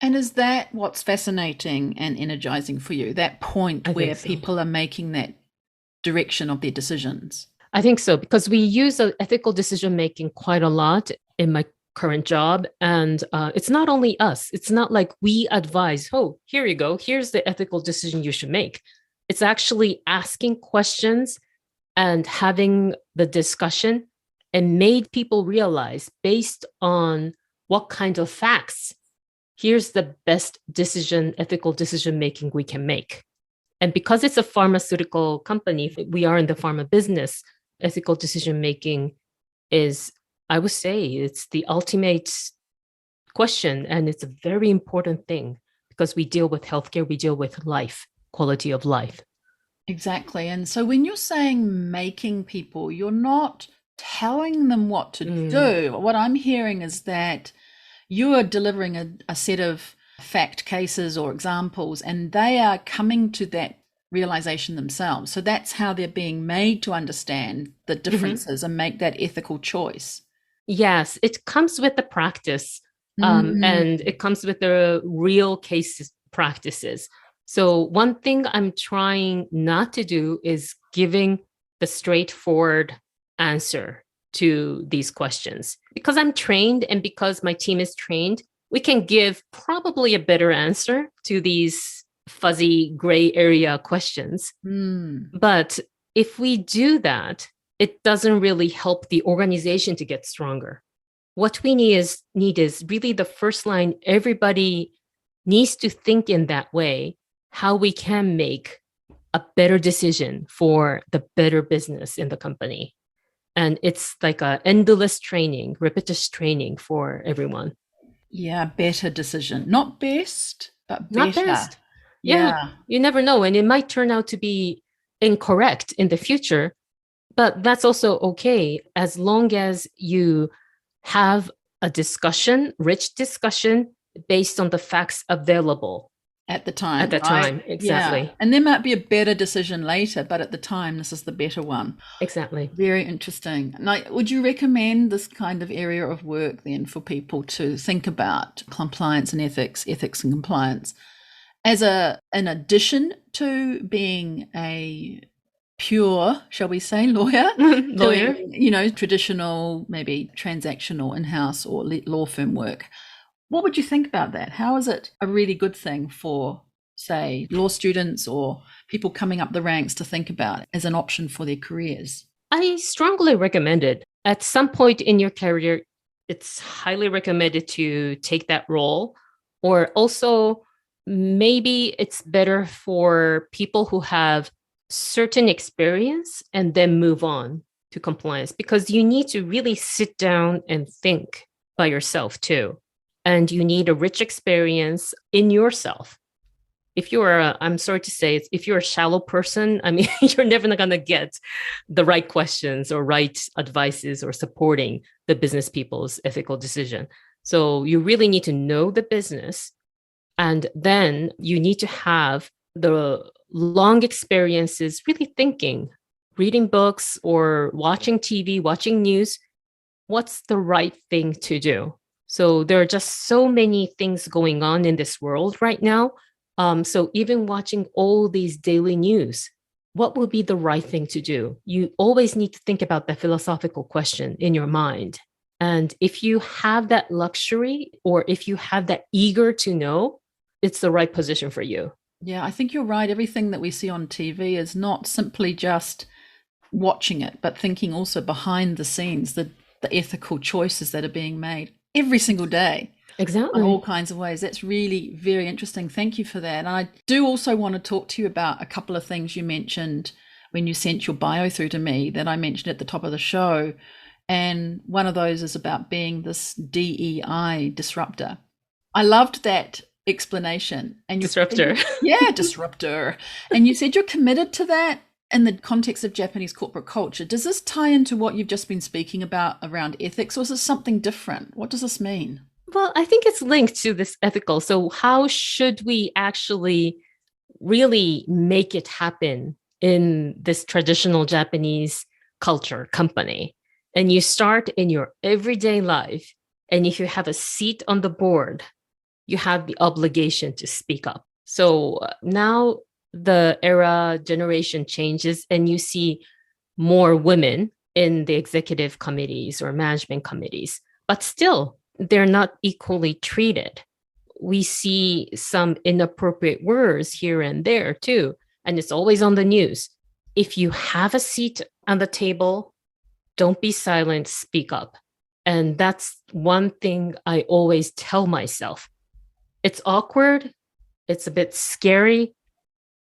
And is that what's fascinating and energizing for you, that point where people are making that direction of their decisions? I think so, because we use ethical decision making quite a lot in my current job. And it's not only us. It's not like we advise, oh, here you go. Here's the ethical decision you should make. It's actually asking questions and having the discussion and made people realize based on what kind of facts, here's the best ethical decision making we can make. And because it's a pharmaceutical company, we are in the pharma business, ethical decision making is, I would say, it's the ultimate question. And it's a very important thing because we deal with healthcare, we deal with life, quality of life. Exactly. And so when you're saying making people, you're not telling them what to do. What I'm hearing is that you are delivering a set of fact cases or examples, and they are coming to that realization themselves. So that's how they're being made to understand the differences and make that ethical choice. Yes, it comes with the practice, and it comes with the real case practices. So one thing I'm trying not to do is giving the straightforward answer to these questions. Because I'm trained and because my team is trained, we can give probably a better answer to these fuzzy gray area questions. But if we do that, it doesn't really help the organization to get stronger. What we need is really the first line. Everybody needs to think in that way, how we can make a better decision for the better business in the company. And it's like an endless training, repetitious training for everyone. Yeah, better decision. Not best, but better. Not best. Yeah, you never know. And it might turn out to be incorrect in the future, but that's also okay as long as you have a discussion, rich discussion based on the facts available. At the time. At the time, exactly. Yeah. And there might be a better decision later, but at the time, this is the better one. Exactly. Very interesting. Now, would you recommend this kind of area of work then for people to think about compliance and ethics and compliance as an addition to being a pure, shall we say, lawyer? Doing, traditional, maybe transactional in-house or law firm work? What would you think about that? How is it a really good thing for, say, law students or people coming up the ranks to think about as an option for their careers? I strongly recommend it. At some point in your career, it's highly recommended to take that role. Or also, maybe it's better for people who have certain experience and then move on to compliance, because you need to really sit down and think by yourself too. And you need a rich experience in yourself. If you're, I'm sorry to say, if you're a shallow person, I mean, you're never going to get the right questions or right advices or supporting the business people's ethical decision. So you really need to know the business. And then you need to have the long experiences really thinking, reading books or watching TV, watching news. What's the right thing to do? So there are just so many things going on in this world right now. So even watching all these daily news, what would be the right thing to do? You always need to think about the philosophical question in your mind. And if you have that luxury, or if you have that eager to know, it's the right position for you. Yeah, I think you're right. Everything that we see on TV is not simply just watching it, but thinking also behind the scenes, the ethical choices that are being made every single day. Exactly. In all kinds of ways. That's really very interesting. Thank you for that. And I do also want to talk to you about a couple of things you mentioned when you sent your bio through to me that I mentioned at the top of the show. And one of those is about being this DEI disruptor. I loved that explanation. And disruptor. Yeah, disruptor. And you said you're committed to that in the context of Japanese corporate culture. Does this tie into what you've just been speaking about around ethics, or is this something different? What does this mean? Well, I think it's linked to this ethical. So how should we actually really make it happen in this traditional Japanese culture company? And you start in your everyday life. And if you have a seat on the board, you have the obligation to speak up. So now the generation changes, and you see more women in the executive committees or management committees, but still they're not equally treated. We see some inappropriate words here and there too, and it's always on the news. If you have a seat on the table, don't be silent, speak up. And that's one thing I always tell myself. It's awkward, it's a bit scary,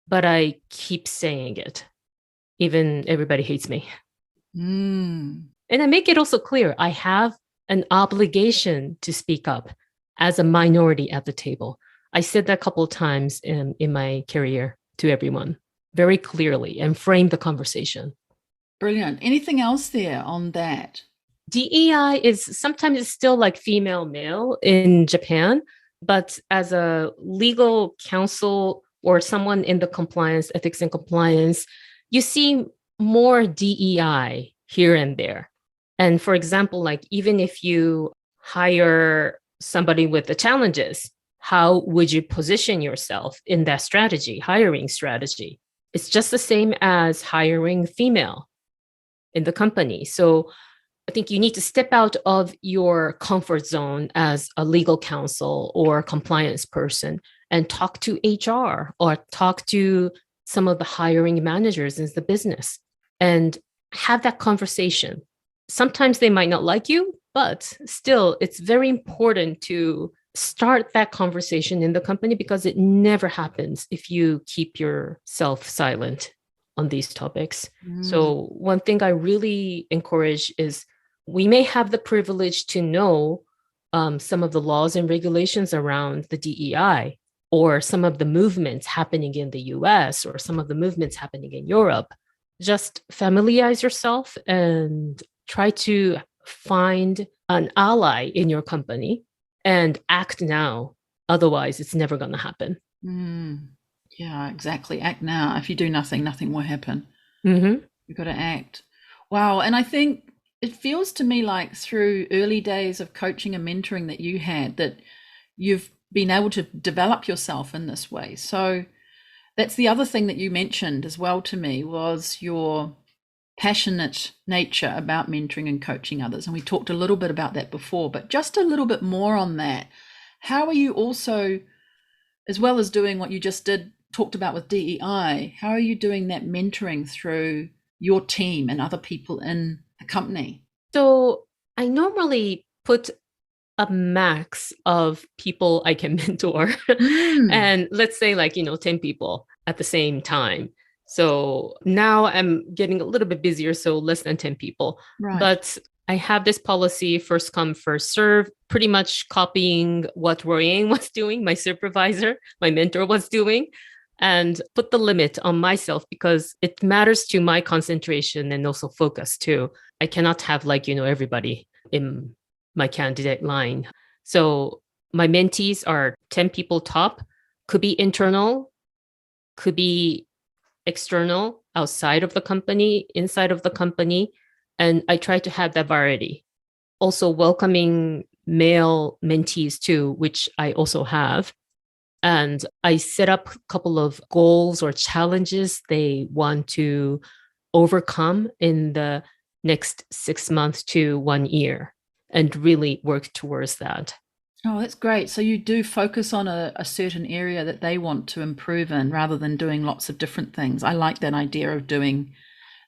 but I keep saying it. Even everybody hates me. Mm. And I make it also clear I have an obligation to speak up as a minority at the table. I said that a couple of times in my career to everyone very clearly and frame the conversation. Brilliant. Anything else there on that? DEI is sometimes it's still like female male in Japan, but as a legal counsel or someone in the compliance, ethics and compliance, you see more DEI here and there. And for example, like even if you hire somebody with the challenges, how would you position yourself in that strategy, hiring strategy? It's just the same as hiring female in the company. So I think you need to step out of your comfort zone as a legal counsel or compliance person and talk to HR or talk to some of the hiring managers in the business and have that conversation. Sometimes they might not like you, but still, it's very important to start that conversation in the company because it never happens if you keep yourself silent on these topics. So one thing I really encourage is we may have the privilege to know some of the laws and regulations around the DEI or some of the movements happening in the US or some of the movements happening in Europe. Just familiarize yourself and try to find an ally in your company and act now. Otherwise, it's never going to happen. Yeah, exactly. Act now. If you do nothing, nothing will happen. Mm-hmm. You've got to act. Wow. And I think it feels to me like through early days of coaching and mentoring that you had, that you've been able to develop yourself in this way. So that's the other thing that you mentioned as well to me was your passionate nature about mentoring and coaching others. And we talked a little bit about that before, but just a little bit more on that. How are you also, as well as doing what you just talked about with DEI, how are you doing that mentoring through your team and other people in the company? So I normally put a max of people I can mentor. And let's say 10 people at the same time. So now I'm getting a little bit busier, so less than 10 people. Right. But I have this policy, first come, first serve, pretty much copying what Royanne was doing, my supervisor, my mentor was doing, and put the limit on myself because it matters to my concentration and also focus too. I cannot have everybody in my candidate line. So my mentees are 10 people top, could be internal, could be external, outside of the company, inside of the company. And I try to have that variety. Also welcoming male mentees too, which I also have. And I set up a couple of goals or challenges they want to overcome in the next 6 months to 1 year and really work towards that. Oh, that's great. So you do focus on a certain area that they want to improve in rather than doing lots of different things. I like that idea of doing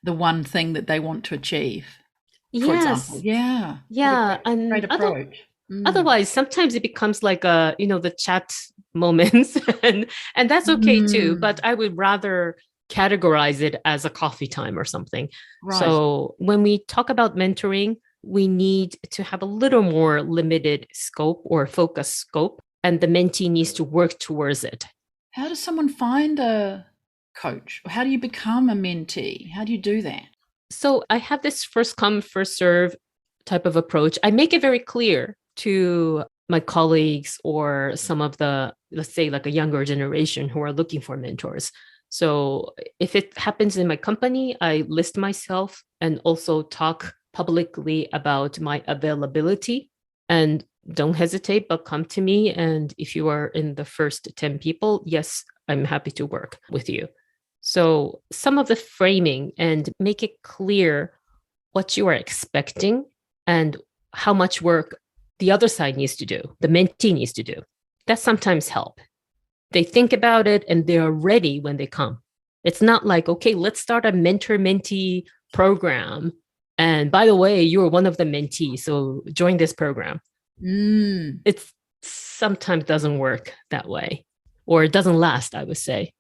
the one thing that they want to achieve, for example. Yeah. Yeah. Great approach. Otherwise, sometimes it becomes like the chat moments and that's okay too. But I would rather categorize it as a coffee time or something. Right. So when we talk about mentoring, we need to have a little more limited scope or focus scope, and the mentee needs to work towards it. How does someone find a coach? How do you become a mentee? How do you do that? So I have this first come, first serve type of approach. I make it very clear to my colleagues or some of the, let's say like a younger generation who are looking for mentors. So if it happens in my company, I list myself and also talk publicly about my availability, and don't hesitate, but come to me. And if you are in the first 10 people, yes, I'm happy to work with you. So some of the framing and make it clear what you are expecting and how much work the other side needs to do, the mentee needs to do. That sometimes help. They think about it and they're ready when they come. It's not like, okay, let's start a mentor-mentee program. And by the way, you're one of the mentees, so join this program. It sometimes doesn't work that way, or it doesn't last, I would say.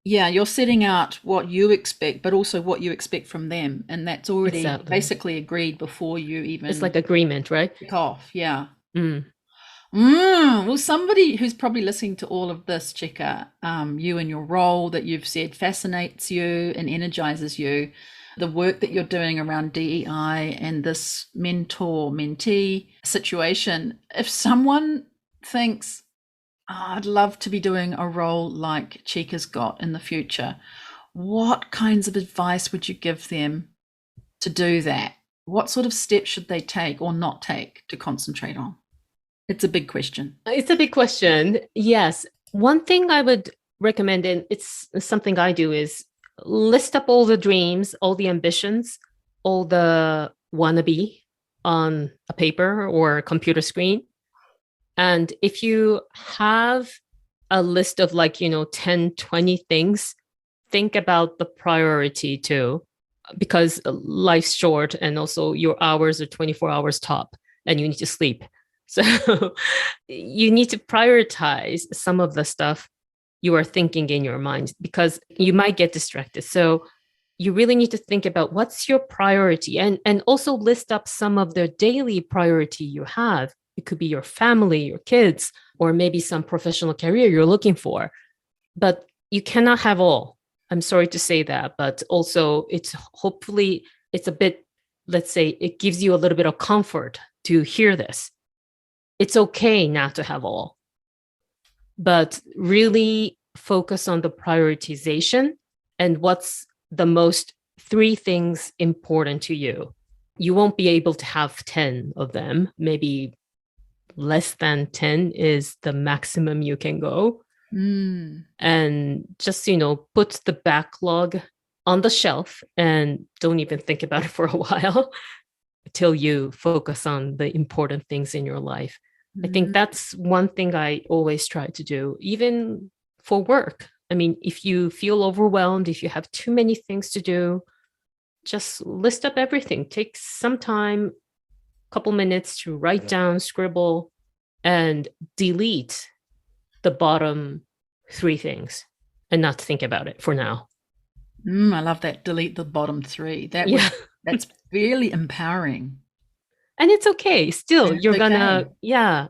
Yeah, you're setting out what you expect, but also what you expect from them. And that's already basically agreed before you even... It's like agreement, right? Kick off, yeah. Well, somebody who's probably listening to all of this, Chika, you and your role that you've said fascinates you and energizes you, the work that you're doing around DEI and this mentor-mentee situation. If someone thinks, I'd love to be doing a role like Chika's got in the future, what kinds of advice would you give them to do that? What sort of steps should they take or not take to concentrate on? It's a big question. It's a big question. Yes. One thing I would recommend, and it's something I do, is list up all the dreams, all the ambitions, all the wannabe on a paper or a computer screen. And if you have a list of 10, 20 things, think about the priority too, because life's short and also your hours are 24 hours top and you need to sleep. So you need to prioritize some of the stuff you are thinking in your mind because you might get distracted. So you really need to think about what's your priority and also list up some of the daily priority you have. It could be your family, your kids, or maybe some professional career you're looking for. But you cannot have all. I'm sorry to say that, but also it's a bit, let's say, it gives you a little bit of comfort to hear this. It's okay not to have all, but really focus on the prioritization and what's the most 3 things important to you. You won't be able to have 10 of them. Maybe less than 10 is the maximum you can go. And just, put the backlog on the shelf and don't even think about it for a while till you focus on the important things in your life. I think that's one thing I always try to do, even for work. I mean, if you feel overwhelmed, if you have too many things to do, just list up everything. Take some time, a couple minutes to write down, scribble, and delete the bottom 3 things and not think about it for now. I love that. Delete the bottom 3. That's really empowering. And it's okay. Still, you're gonna,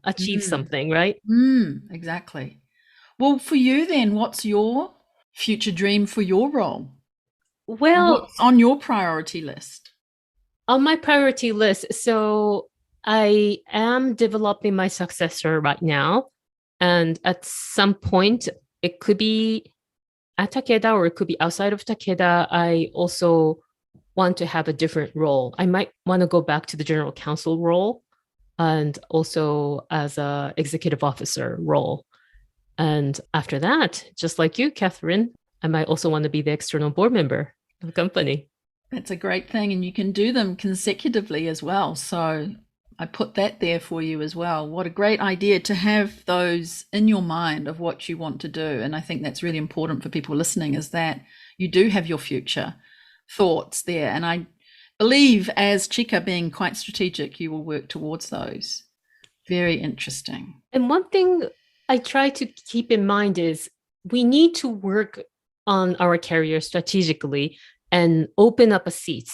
achieve something, right? Exactly. Well, for you then, what's your future dream for your role? Well, what's on your priority list? On my priority list, so I am developing my successor right now. And at some point, it could be at Takeda or it could be outside of Takeda. I also want to have a different role. I might want to go back to the general counsel role and also as a executive officer role. And after that, just like you, Catherine, I might also want to be the external board member of the company. That's a great thing. And you can do them consecutively as well. So I put that there for you as well. What a great idea to have those in your mind of what you want to do. And I think that's really important for people listening, is that you do have your future thoughts there. And I believe, as Chika, being quite strategic, you will work towards those. Very interesting. And one thing I try to keep in mind is we need to work on our career strategically and open up a seat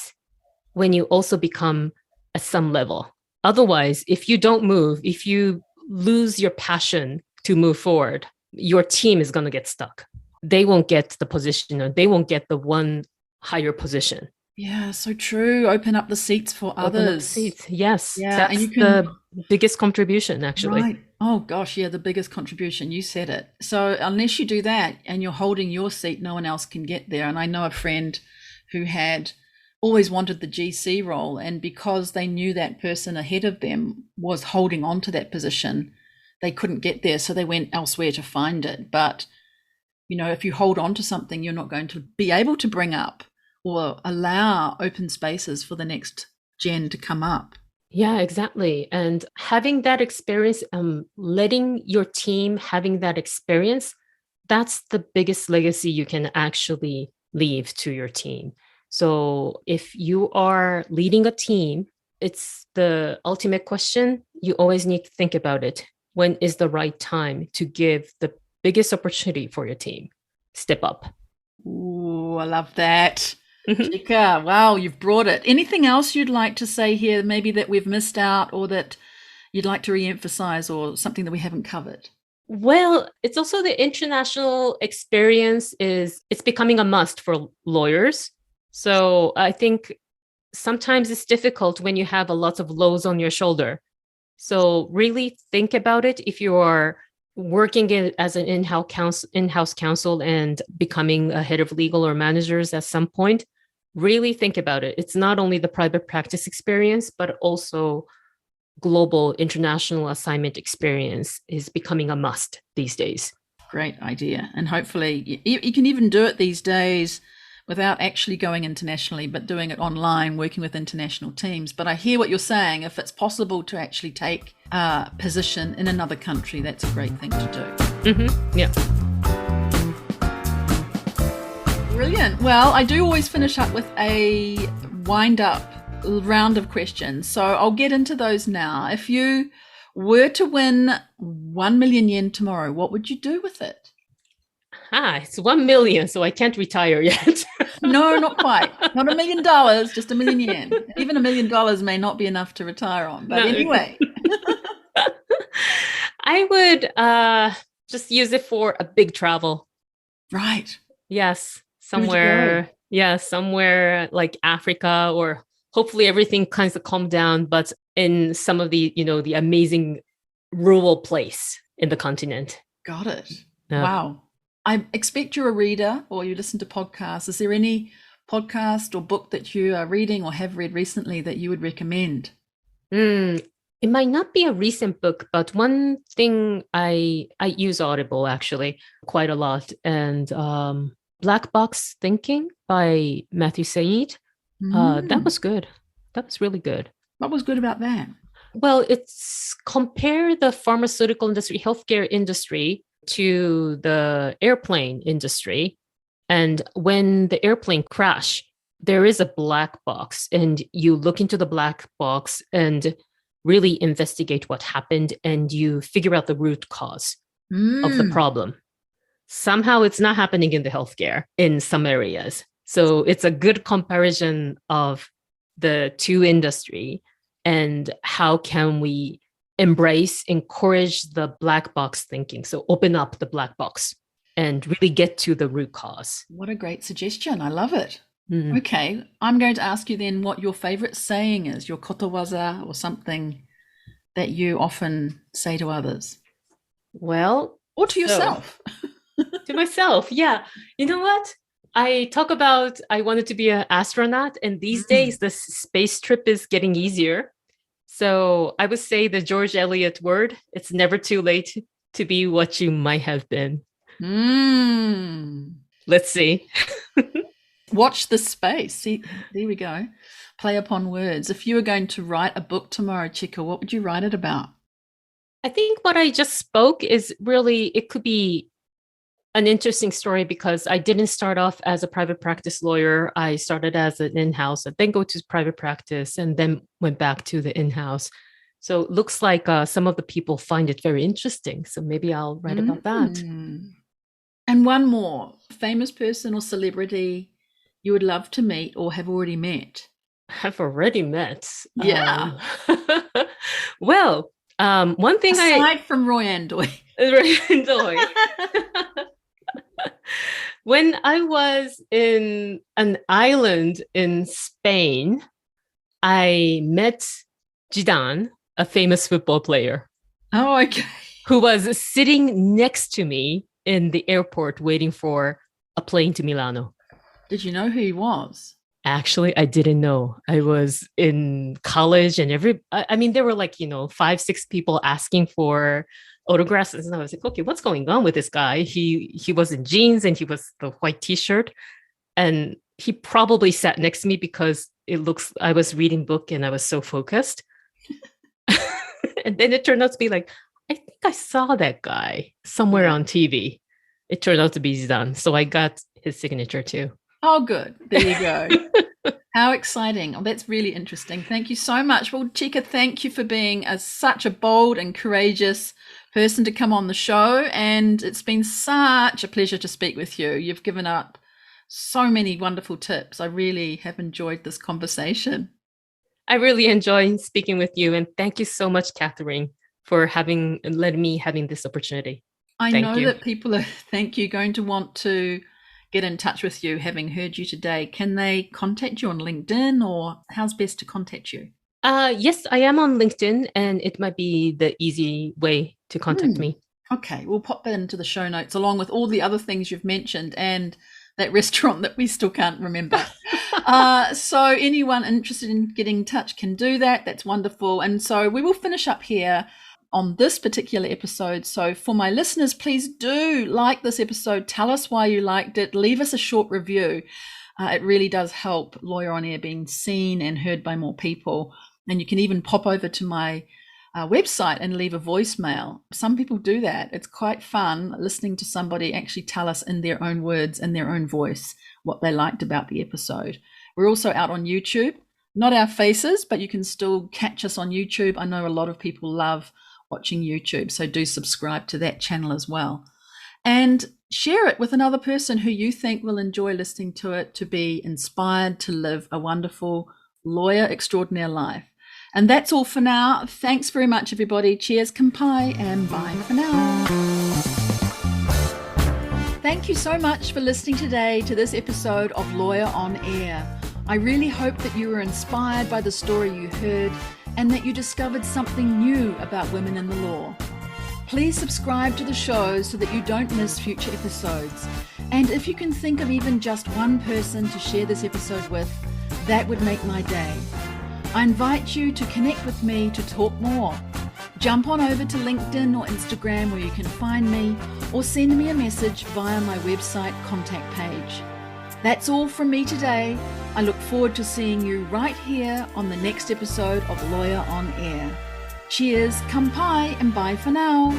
when you also become at some level. Otherwise, if you don't move, if you lose your passion to move forward, your team is going to get stuck. They won't get the position, or they won't get the one higher position. Yeah, so true. Open up the seats for others. Open up seats. Yes. Yeah, that's and you can, the biggest contribution, actually. Right. Oh gosh, yeah, the biggest contribution. You said it. So unless you do that and you're holding your seat, no one else can get there. And I know a friend who had always wanted the GC role, and because they knew that person ahead of them was holding on to that position, they couldn't get there, so they went elsewhere to find it. But if you hold on to something, you're not going to be able to bring up or allow open spaces for the next gen to come up. Yeah, exactly. And having that experience, letting your team having that experience, that's the biggest legacy you can actually leave to your team. So if you are leading a team, it's the ultimate question. You always need to think about it. When is the right time to give the biggest opportunity for your team? Step up. Ooh, I love that. Chika, wow, you've brought it. Anything else you'd like to say here, maybe that we've missed out or that you'd like to re-emphasize, or something that we haven't covered? Well, it's also the international experience it's becoming a must for lawyers. So I think sometimes it's difficult when you have a lot of loads on your shoulder. So really think about it if you are working as an in-house counsel and becoming a head of legal or managers at some point. Really think about it. It's not only the private practice experience, but also global international assignment experience is becoming a must these days. Great idea. And hopefully you can even do it these days without actually going internationally, but doing it online, working with international teams. But I hear what you're saying. If it's possible to actually take a position in another country, that's a great thing to do. Mm-hmm. Yeah. Brilliant. Well, I do always finish up with a wind-up round of questions. So I'll get into those now. If you were to win 1 million yen tomorrow, what would you do with it? It's 1 million, so I can't retire yet. No, not quite. Not $1 million, just 1 million yen. Even $1 million may not be enough to retire on. But anyway. I would just use it for a big travel. Right. Yes. Somewhere like Africa, or hopefully everything kind of calmed down, but in some of the, the amazing rural place in the continent. Got it. Wow. I expect you're a reader or you listen to podcasts. Is there any podcast or book that you are reading or have read recently that you would recommend? It might not be a recent book, but one thing I use Audible actually quite a lot. And Black Box Thinking by Matthew Said. That was good. That was really good. What was good about that? Well, it's compare the pharmaceutical industry, healthcare industry to the airplane industry. And when the airplane crash, there is a black box, and you look into the black box and really investigate what happened, and you figure out the root cause of the problem. Somehow it's not happening in the healthcare in some areas. So it's a good comparison of the two industry and how can we encourage the black box thinking. So open up the black box and really get to the root cause. What a great suggestion. I love it. Okay. I'm going to ask you then what your favorite saying is, your kotowaza, or something that you often say to others. Well, or to yourself. To myself. Yeah. You know what? I talk about I wanted to be an astronaut, and these days the space trip is getting easier. So I would say the George Eliot word, it's never too late to be what you might have been. Let's see. Watch the space. See, there we go. Play upon words. If you were going to write a book tomorrow, Chika, what would you write it about? I think what I just spoke is really, it could be an interesting story because I didn't start off as a private practice lawyer. I started as an in-house and then go to private practice and then went back to the in-house. So it looks like some of the people find it very interesting. So maybe I'll write about that. And one more, famous person or celebrity you would love to meet or have already met? Have already met. Yeah. Well, one thing aside from Royanne Doi. Royanne Doi. When I was in an island in Spain, I met Zidane, a famous football player. Oh, okay. Who was sitting next to me in the airport waiting for a plane to Milano. Did you know who he was? Actually, I didn't know. I was in college and there were like, 5-6 people asking for autographs. And I was like, okay, what's going on with this guy? He was in jeans and he was the white t-shirt. And he probably sat next to me because I was reading book and I was so focused. And then it turned out to be like, I think I saw that guy somewhere on TV. It turned out to be Zidane. So I got his signature too. Oh, good. There you go. How exciting. Oh, that's really interesting. Thank you so much. Well, Chika, thank you for being such a bold and courageous person to come on the show. And it's been such a pleasure to speak with you. You've given up so many wonderful tips. I really have enjoyed this conversation. I really enjoy speaking with you. And thank you so much, Catherine, for letting me having this opportunity. I know that people are, going to want to get in touch with you, having heard you today. Can they contact you on LinkedIn, or how's best to contact you? Yes, I am on LinkedIn, and it might be the easy way to contact me. Okay, we'll pop that into the show notes along with all the other things you've mentioned and that restaurant that we still can't remember. So anyone interested in getting in touch can do that. That's wonderful. And so we will finish up here on this particular episode. So for my listeners, please do like this episode. Tell us why you liked it. Leave us a short review. It really does help Lawyer on Air being seen and heard by more people. And you can even pop over to my website and leave a voicemail. Some people do that. It's quite fun listening to somebody actually tell us in their own words, in their own voice, what they liked about the episode. We're also out on YouTube. Not our faces, but you can still catch us on YouTube. I know a lot of people love watching YouTube, so do subscribe to that channel as well. And share it with another person who you think will enjoy listening to it, to be inspired to live a wonderful lawyer extraordinaire life. And that's all for now. Thanks very much, everybody. Cheers, kampai, and bye for now. Thank you so much for listening today to this episode of Lawyer on Air. I really hope that you were inspired by the story you heard and that you discovered something new about women in the law. Please subscribe to the show so that you don't miss future episodes. And if you can think of even just one person to share this episode with, that would make my day. I invite you to connect with me to talk more. Jump on over to LinkedIn or Instagram where you can find me, or send me a message via my website contact page. That's all from me today. I look forward to seeing you right here on the next episode of Lawyer on Air. Cheers, kampai, and bye for now.